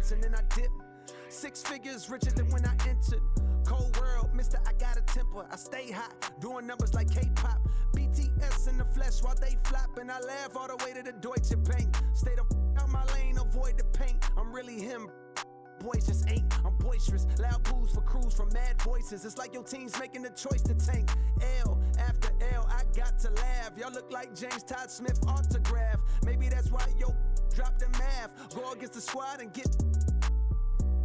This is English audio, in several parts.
bounce and then I dip. 6 figures richer than when I entered. Cold world, mister, I got a temper. I stay hot, doing numbers like K-pop. BTS in the flesh while they flop, and I laugh all the way to the Deutsche Bank. Stay the out my lane, avoid the paint. I'm really him. Boys just ain't. I'm boisterous. Loud booze for crews from mad voices. It's like your team's making the choice to tank. L after L, I got to laugh. Y'all look like James Todd Smith autograph. Maybe that's why yo dropped the math. Go against the squad and get.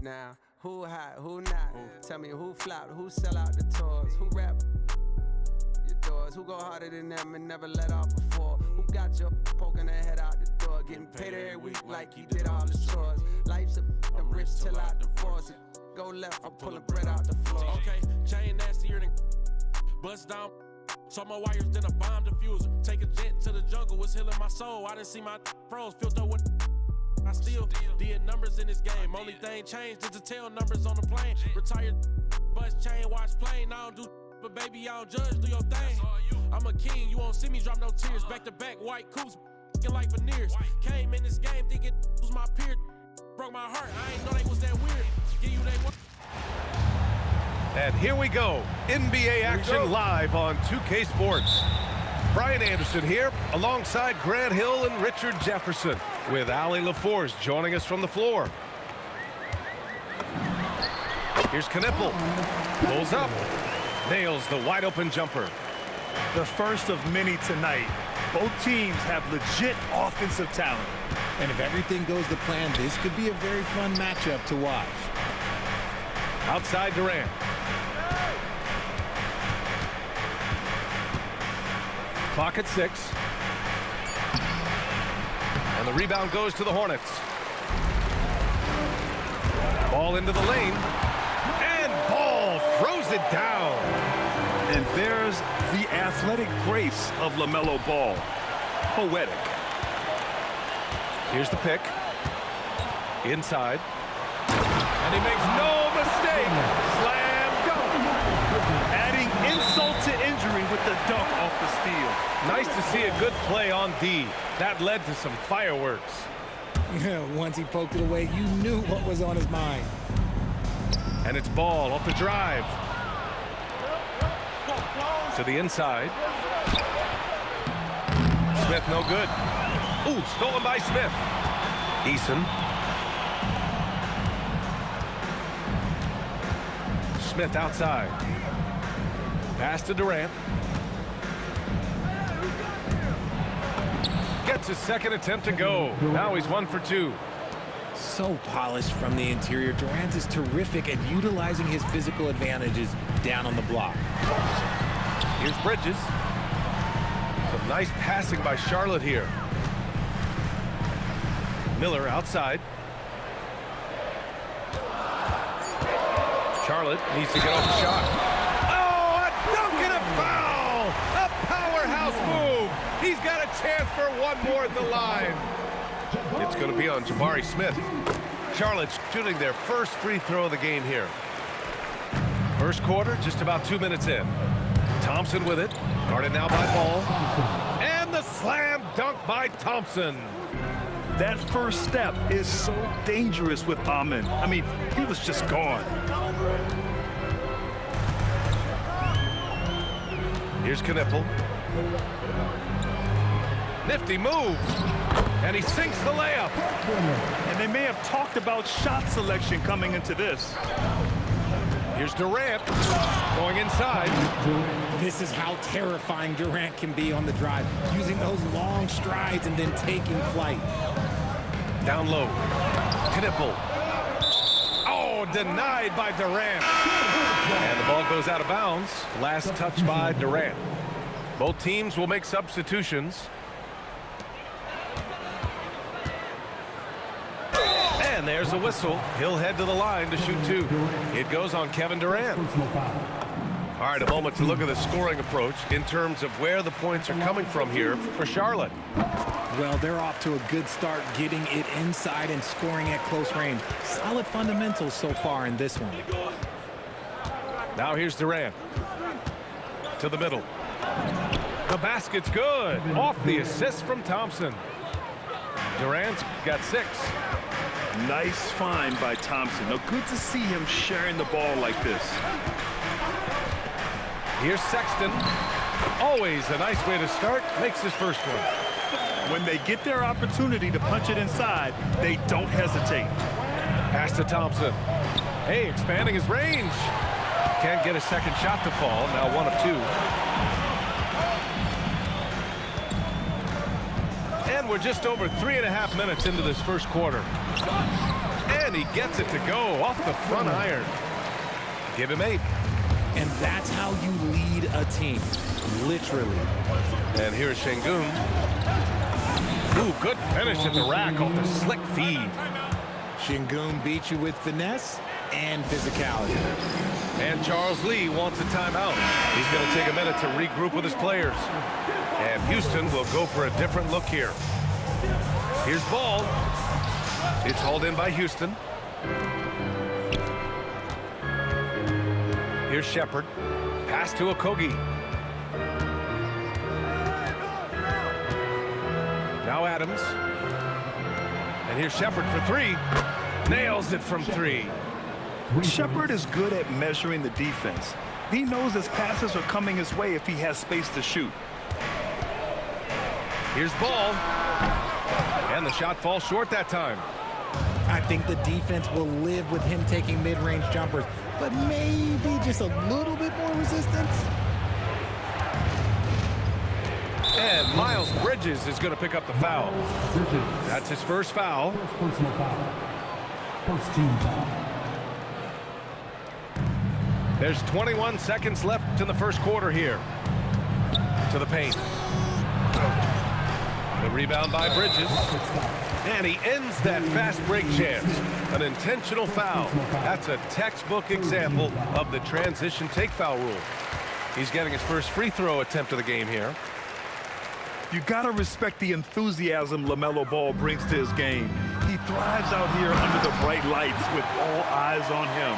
Now, who hot, who not? Tell me who flopped, who sell out the tours, who rap your doors, who go harder than them and never let off before, who got your poking their head out the door, getting paid every week like he did all the chores. Life's I'm rich till I divorce it. Go left, I'm pulling bread out the floor. Okay, chain nastier than bust down. Saw my wires, then a bomb diffuser. Take a jet to the jungle, was healing my soul. I didn't see my froze, filled up with. I still did numbers in this game. Only thing changed is the tail numbers on the plane. Retired, bus chain, watch plane. I don't do, but baby, I don't judge, do your thing. I'm a king, you won't see me drop no tears. Back to back, white coops, like veneers. Came in this game thinking was my peer. Broke my heart, I ain't know they was that weird. Give you that one. And here we go. NBA action live on 2K Sports. Brian Anderson here, alongside Grant Hill and Richard Jefferson, with Allie LaForce joining us from the floor. Here's Knippel. Pulls up. Nails the wide-open jumper. The first of many tonight. Both teams have legit offensive talent. And if everything goes to plan, this could be a very fun matchup to watch. Outside Durant. Clock at 6. And the rebound goes to the Hornets. Ball into the lane. And Ball throws it down. And there's the athletic grace of LaMelo Ball. Poetic. Here's the pick. Inside. And he makes no mistake. Slam dunk. Adding insult to injury with the dunk off the steal. Nice to see a good play on D. That led to some fireworks. Once he poked it away, you knew what was on his mind. And it's Ball off the drive. To the inside. Smith no good. Ooh, stolen by Smith. Eason. Smith outside. Pass to Durant. Gets his second attempt to go. Now he's 1 for 2. So polished from the interior. Durant is terrific at utilizing his physical advantages down on the block. Here's Bridges. Some nice passing by Charlotte here. Miller outside. Charlotte needs to get off the shot. Oh, a dunk and a foul! A powerhouse move! He's got a chance for one more at the line. It's going to be on Jabari Smith. Charlotte's shooting their first free throw of the game here. First quarter, just about 2 minutes in. Thompson with it. Guarded now by Ball. And the slam dunk by Thompson. That first step is so dangerous with Amen. I mean, he was just gone. Here's Knippel. Nifty move. And he sinks the layup. And they may have talked about shot selection coming into this. Here's Durant going inside. This is how terrifying Durant can be on the drive, using those long strides and then taking flight. Down low. Knippel. Oh, denied by Durant. And the ball goes out of bounds. Last touch by Durant. Both teams will make substitutions. And there's a whistle. He'll head to the line to shoot 2. It goes on Kevin Durant. All right, a moment to look at the scoring approach in terms of where the points are coming from here for Charlotte. Well, they're off to a good start getting it inside and scoring at close range. Solid fundamentals so far in this one. Now here's Durant. To the middle. The basket's good. Off the assist from Thompson. Durant's got 6. Nice find by Thompson. Now, good to see him sharing the ball like this. Here's Sexton. Always a nice way to start. Makes his first one. When they get their opportunity to punch it inside, they don't hesitate. Pass to Thompson. Hey, expanding his range. Can't get a second shot to fall. Now 1 of 2. And we're just over 3.5 minutes into this first quarter. And he gets it to go off the front iron. Give him 8. And that's how you lead a team, literally. And here's Şengün. Ooh, good finish at the rack off the slick feed. Şengün beat you with finesse and physicality. And Charles Lee wants a timeout. He's going to take a minute to regroup with his players. And Houston will go for a different look here. Here's ball. It's hauled in by Houston. Here's Shepherd. Pass to Okogie. Now Adams. And here's Shepherd for 3. Nails it from 3. Shepherd is good at measuring the defense. He knows his passes are coming his way if he has space to shoot. Here's ball. And the shot falls short that time. I think the defense will live with him taking mid-range jumpers, but maybe just a little bit more resistance. And Miles Bridges is going to pick up the foul. That's his first foul. Personal foul. First team foul. There's 21 seconds left in the first quarter here. To the paint. The rebound by Bridges. And he ends that fast break chance. An intentional foul. That's a textbook example of the transition take foul rule. He's getting his first free throw attempt of the game here. You gotta respect the enthusiasm LaMelo Ball brings to his game. He thrives out here under the bright lights with all eyes on him.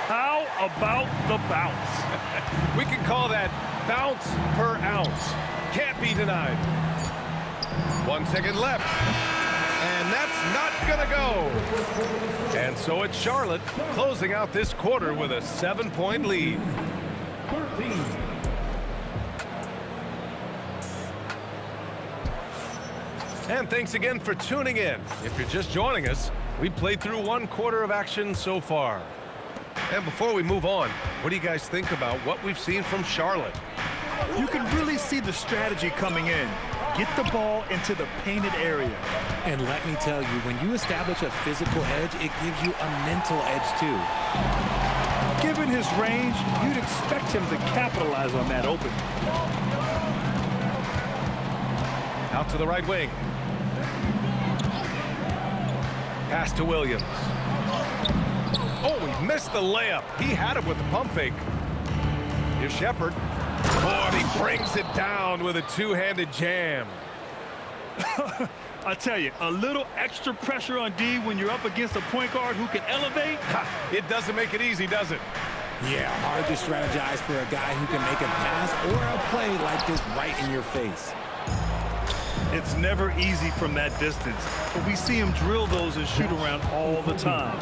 How about the bounce? We can call that bounce per ounce. Can't be denied. 1 second left. And that's not gonna go. And so it's Charlotte closing out this quarter with a 7-point lead. 13. And thanks again for tuning in. If you're just joining us, we played through 1 quarter of action so far. And before we move on, what do you guys think about what we've seen from Charlotte? You can really see the strategy coming in. Get the ball into the painted area. And let me tell you, when you establish a physical edge, it gives you a mental edge too. Given his range, you'd expect him to capitalize on that opening. Out to the right wing. Pass to Williams. Oh, he missed the layup. He had it with the pump fake. Here's Shepherd. Oh, and he brings it down with a two-handed jam. I tell you, a little extra pressure on D when you're up against a point guard who can elevate. It doesn't make it easy, does it? Yeah, hard to strategize for a guy who can make a pass or a play like this right in your face. It's never easy from that distance, but we see him drill those and shoot around all the time.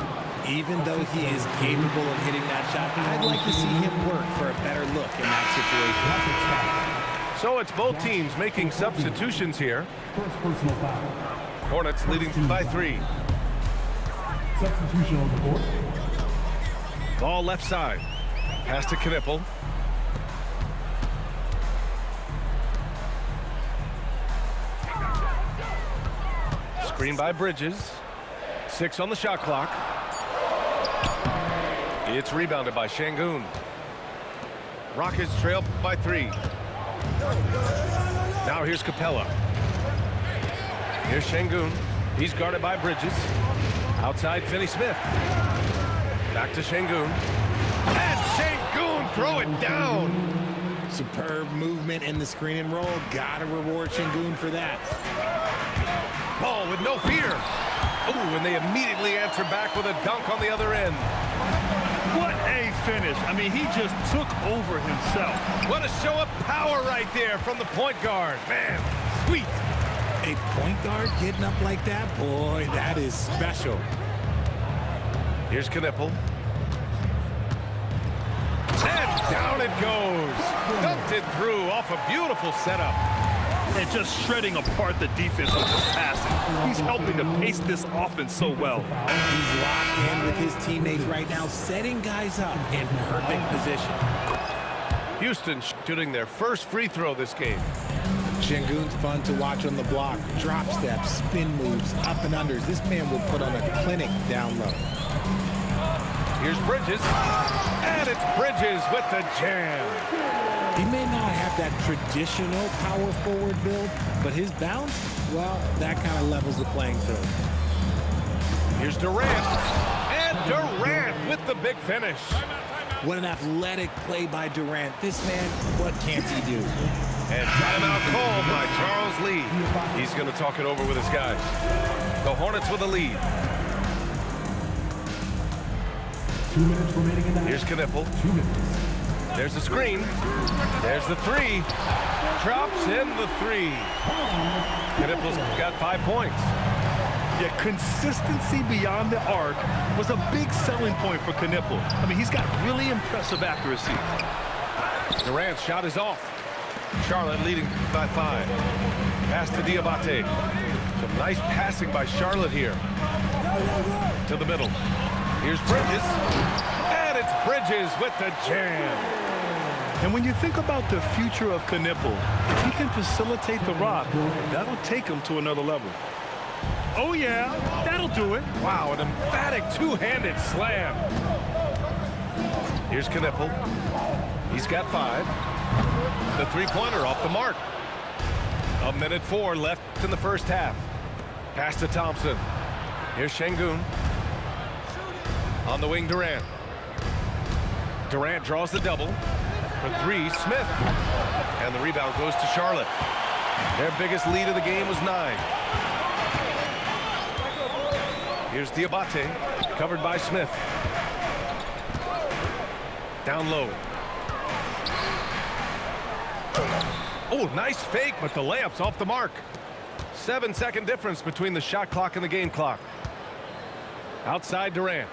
Even though he is capable of hitting that shot, I'd like to see him work for a better look in that situation. So it's both teams making substitutions here. First personal foul. Hornets leading by 3. Substitution on the board. Ball left side. Pass to Knipple. Screen by Bridges. 6 on the shot clock. It's rebounded by Şengün. Rockets trail by 3. Now here's Capella. Here's Şengün. He's guarded by Bridges. Outside Finney-Smith. Back to Şengün. And Şengün throw it down. Superb movement in the screen and roll. Gotta reward Şengün for that. Ball with no fear. Ooh, and they immediately answer back with a dunk on the other end. What a finish. I mean, he just took over himself. What a show of power right there from the point guard. Man, sweet. A point guard getting up like that? Boy, that is special. Here's Knipple. And down it goes. Dumped it through off a beautiful setup. And just shredding apart the defense with his passing. He's helping to pace this offense so well. He's locked in with his teammates right now, setting guys up in perfect position. Houston shooting their first free throw this game. Şengün's fun to watch on the block. Drop steps, spin moves, up and unders. This man will put on a clinic down low. Here's Bridges. And it's Bridges with the jam. He may not have that traditional power forward build, but his bounce, well, that kind of levels the playing field. Here's Durant. And Durant with the big finish. What an athletic play by Durant. This man, what can't he do? And timeout called by Charles Lee. He's going to talk it over with his guys. The Hornets with a lead. 2 minutes remaining in the half. Here's Knipple. 2 minutes. There's the screen. There's the three. Drops in the three. Knipple's got 5 points. Yeah, consistency beyond the arc was a big selling point for Knipple. I mean, he's got really impressive accuracy. Durant's shot is off. Charlotte leading by 5. Pass to Diabate. Some nice passing by Charlotte here. To the middle. Here's Bridges. And it's Bridges with the jam. And when you think about the future of Knipple, if he can facilitate the rock, that'll take him to another level. Oh, yeah, that'll do it. Wow, an emphatic two-handed slam. Here's Knipple. He's got 5. The three-pointer off the mark. 1:04 left in the first half. Pass to Thompson. Here's Şengün. On the wing, Durant. Durant draws the double. For 3, Smith. And the rebound goes to Charlotte. Their biggest lead of the game was 9. Here's Diabate, covered by Smith. Down low. Oh, nice fake, but the layup's off the mark. 7-second difference between the shot clock and the game clock. Outside Durant.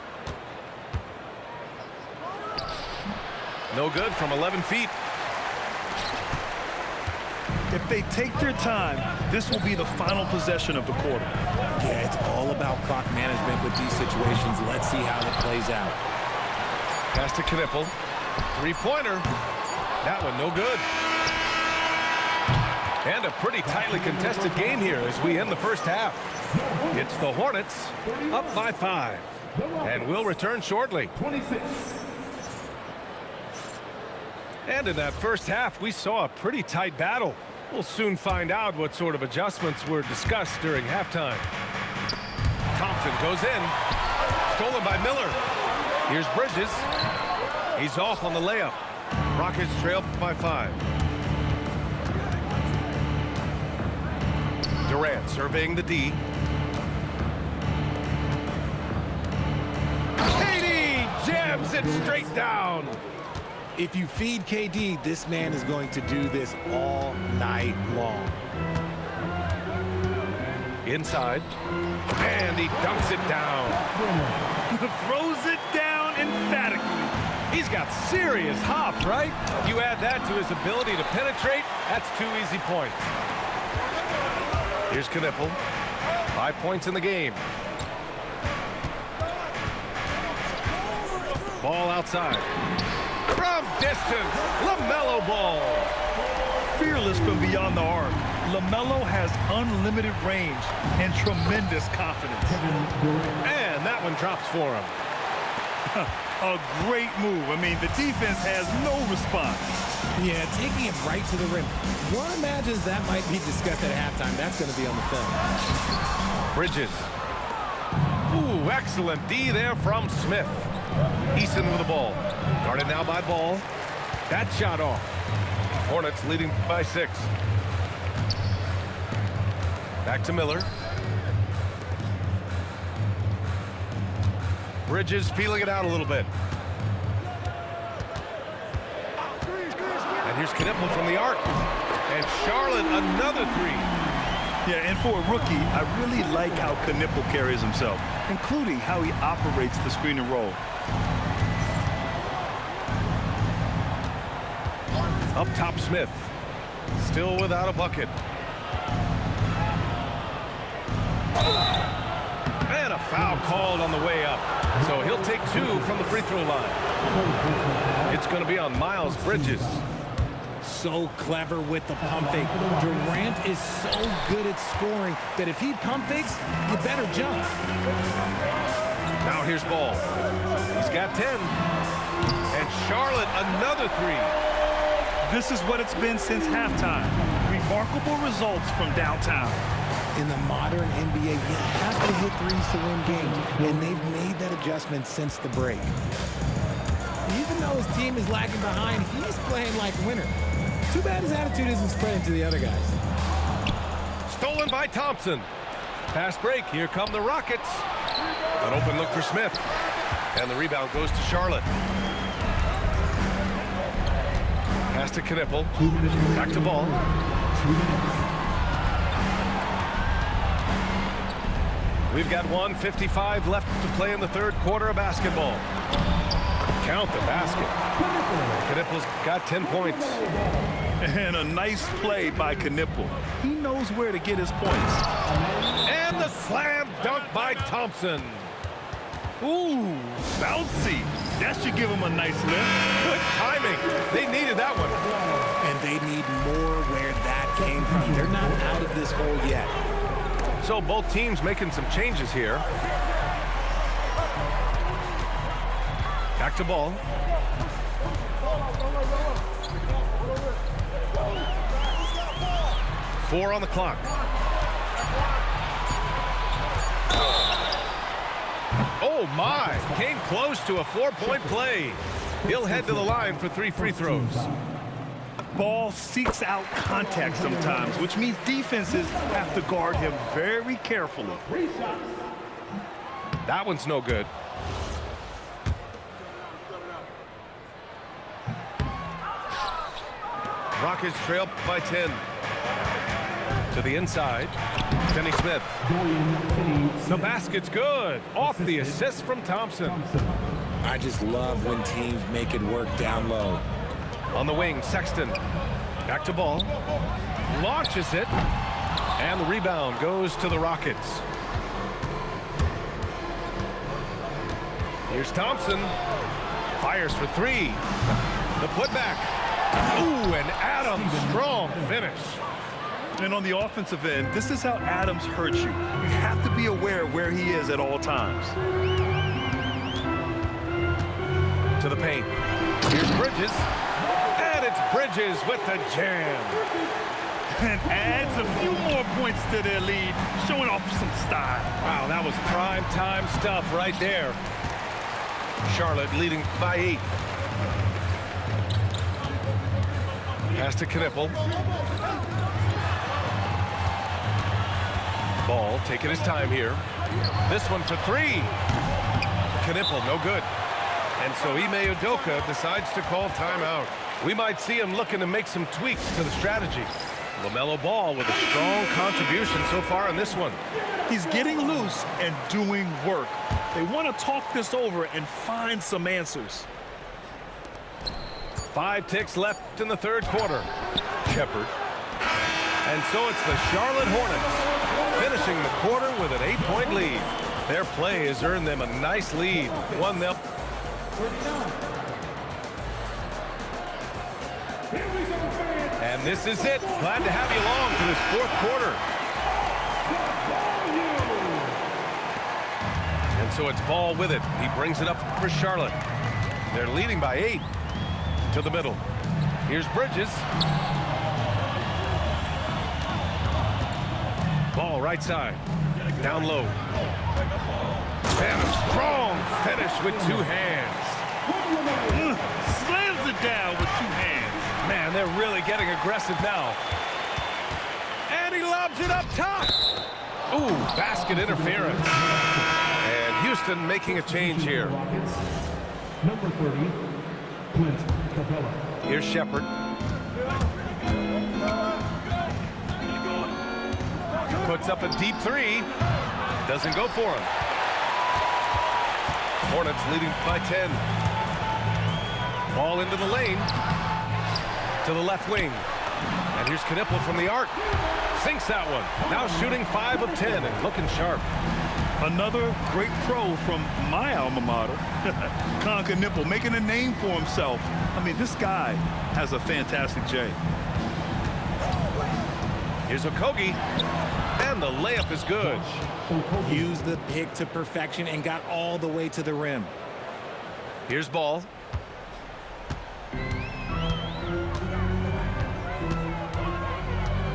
No good from 11 feet. If they take their time, this will be the final possession of the quarter. Yeah, it's all about clock management with these situations. Let's see how it plays out. Pass to Knipple. Three-pointer. That one no good. And a pretty tightly contested game here as we end the first half. It's the Hornets up by 5. And we'll return shortly. 26. And in that first half, we saw a pretty tight battle. We'll soon find out what sort of adjustments were discussed during halftime. Thompson goes in. Stolen by Miller. Here's Bridges. He's off on the layup. Rockets trail by 5. Durant surveying the D. KD jams it straight down. If you feed KD, this man is going to do this all night long. Inside. And he dunks it down. Throws it down emphatically. He's got serious hops, right? You add that to his ability to penetrate, that's 2 easy points. Here's Knipple. 5 points in the game. Ball outside. From distance, LaMelo Ball. Fearless from beyond the arc, LaMelo has unlimited range and tremendous confidence. And that one drops for him. A great move. I mean, the defense has no response. Yeah, taking it right to the rim. One imagines that might be discussed at halftime. That's going to be on the film. Bridges. Ooh, excellent D there from Smith. Eason with the ball. Guarded now by Ball. That shot off. Hornets leading by 6. Back to Miller. Bridges feeling it out a little bit. And here's Knipple from the arc. And Charlotte another 3. Yeah, and for a rookie, I really like how Knipple carries himself, including how he operates the screen and roll. Up top, Smith. Still without a bucket. And a foul called on the way up. So he'll take 2 from the free throw line. It's going to be on Miles Bridges. So clever with the pump fake. Durant is so good at scoring that if he pump fakes, you better jump. Now here's Ball. He's got 10. And Charlotte, another 3. This is what it's been since halftime. Remarkable results from downtown. In the modern NBA, you have to hit threes to win games, and they've made that adjustment since the break. Even though his team is lagging behind, he's playing like a winner. Too bad his attitude isn't spreading to the other guys. Stolen by Thompson. Fast break. Here come the Rockets. An open look for Smith. And the rebound goes to Charlotte. Pass to Knipple. Back to Ball. We've got 1:55 left to play in the third quarter of basketball. Count the basket. Knipple's got 10 points. And a nice play by Knipple. He knows where to get his points. And the slam dunk by Thompson. Ooh, bouncy. That should give him a nice lift. Good timing. They needed that one. And they need more where that came from. They're not out of this hole yet. So both teams making some changes here. Back to Ball. Four on the clock. Oh my, came close to a 4-point play. He'll head to the line for 3 free throws. Ball seeks out contact sometimes, which means defenses have to guard him very carefully. That one's no good. Rockets trail by 10. To the inside, Finney Smith. The basket's good. Off the assist from Thompson. I just love when teams make it work down low. On the wing, Sexton. Back to Ball. Launches it. And the rebound goes to the Rockets. Here's Thompson. Fires for 3. The putback. Ooh, and Adams, strong finish. And on the offensive end, this is how Adams hurts you. You have to be aware of where he is at all times. To the paint. Here's Bridges. And it's Bridges with the jam. And adds a few more points to their lead, showing off some style. Wow, that was prime time stuff right there. Charlotte leading by 8. Pass to Knipple. Ball taking his time here. This one for 3. Knipple, no good. And so Ime Udoka decides to call timeout. We might see him looking to make some tweaks to the strategy. LaMelo Ball with a strong contribution so far in this one. He's getting loose and doing work. They want to talk this over and find some answers. 5 ticks left in the third quarter. Shepherd. And so it's the Charlotte Hornets finishing the quarter with an 8-point lead. Their play has earned them a nice lead. One they'll... And this is it. Glad to have you along for this fourth quarter. And so it's Ball with it. He brings it up for Charlotte. They're leading by 8. To the middle. Here's Bridges. Ball right side. Down low. And a strong finish with 2 hands. Slams it down with 2 hands. Man, they're really getting aggressive now. And he lobs it up top. Ooh, basket interference. And Houston making a change here. Number 30, Clint Capella. Here's Shepherd. Puts up a deep three. Doesn't go for him. Hornets leading by 10. Ball into the lane. To the left wing. And here's Knipple from the arc. Sinks that one. Now shooting 5 of 10 and looking sharp. Another great pro from my alma mater, Con Knipple, making a name for himself. I mean, this guy has a fantastic J. Here's Okogie, and the layup is good. Used the pick to perfection and got all the way to the rim. Here's Ball.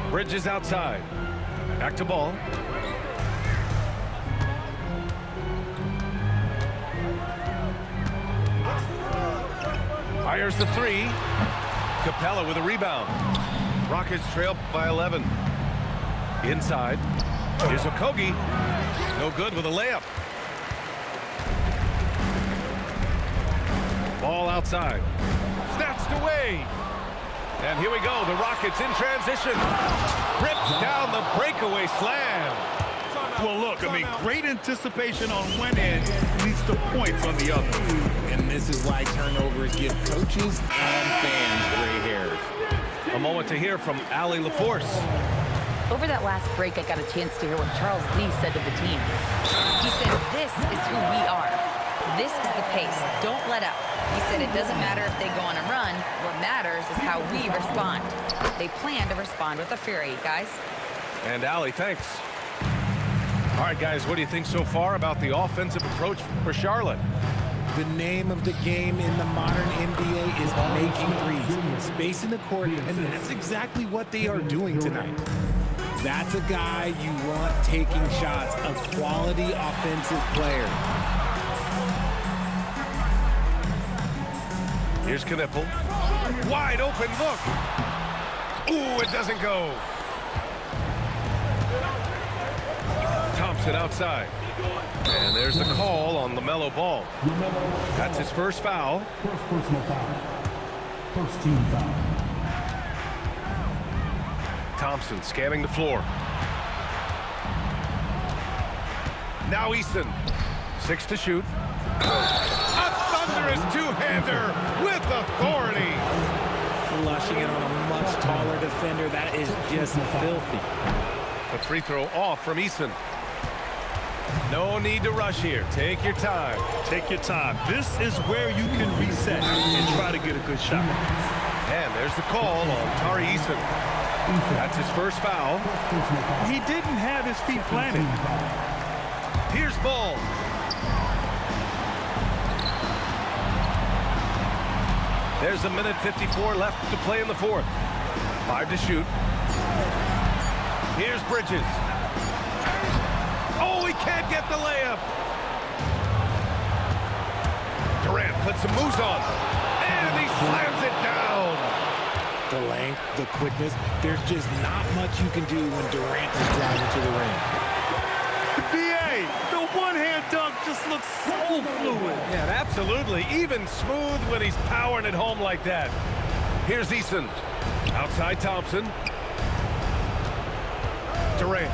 Bridges outside. Back to Ball. Fires the three. Capella with a rebound. Rockets trail by 11. Inside. Here's Okogie. No good with a layup. Ball outside. Snatched away. And here we go. The Rockets in transition. Rips down the breakaway slam. Well, look, I mean, great anticipation on one end leads to points on the other. And this is why turnovers give coaches and fans gray hairs. A moment to hear from Allie LaForce. Over that last break, I got a chance to hear what Charles Lee said to the team. He said, this is who we are. This is the pace. Don't let up. He said it doesn't matter if they go on a run. What matters is how we respond. They plan to respond with a fury, guys. And Allie, thanks. All right, guys, what do you think so far about the offensive approach for Charlotte? The name of the game in the modern NBA is making threes, spacing the court, and that's exactly what they are doing tonight. That's a guy you want taking shots, a quality offensive player. Here's Knipple. Wide open look. Ooh, it doesn't go. Thompson outside. And there's the call on LaMelo Ball. That's his first foul. First personal foul. First team foul. Thompson scanning the floor. Now Easton. 6 to shoot. A thunderous two-hander with authority. Flushing it on a much taller defender. That is just filthy. The free throw off from Easton. No need to rush here. Take your time. Take your time. This is where you can reset and try to get a good shot. And there's the call on Tari Eason. That's his first foul. He didn't have his feet planted. Here's Ball. There's a minute 54 left to play in the fourth. 5 to shoot. Here's Bridges. Oh, he can't get the layup. Durant puts some moves on. And he slams it down. The length, the quickness, there's just not much you can do when Durant is driving to the rim. BA, the one-hand dunk just looks so fluid. Yeah, absolutely. Even smooth when he's powering it home like that. Here's Eason. Outside Thompson. Durant.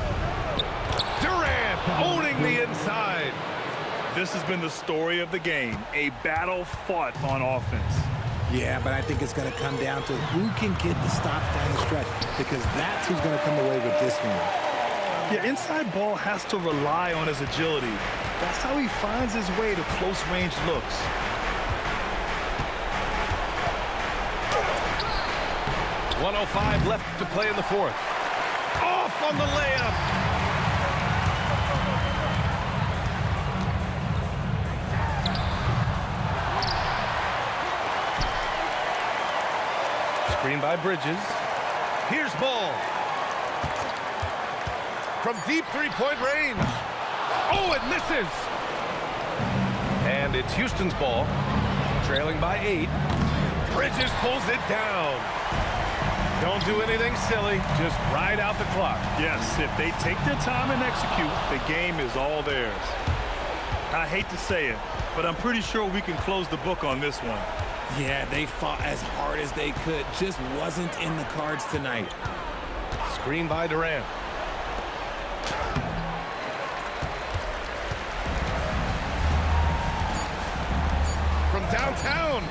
Durant owning the inside. This has been the story of the game, a battle fought on offense. Yeah, but I think it's going to come down to who can get the stops down the stretch, because that's who's going to come away with this one. Yeah, inside Ball has to rely on his agility. That's how he finds his way to close-range looks. .105 left to play in the fourth. Off on the layup. Screen by Bridges. Here's Ball. From deep three-point range. Oh, it misses. And it's Houston's ball. Trailing by 8. Bridges pulls it down. Don't do anything silly. Just ride out the clock. Yes, if they take their time and execute, the game is all theirs. I hate to say it, but I'm pretty sure we can close the book on this one. Yeah, they fought as hard as they could. Just wasn't in the cards tonight. Screen by Durant. downtown.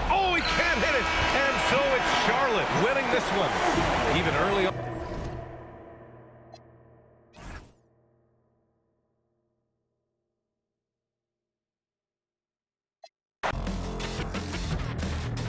Oh, he can't hit it. And so it's Charlotte winning this one. Even early on.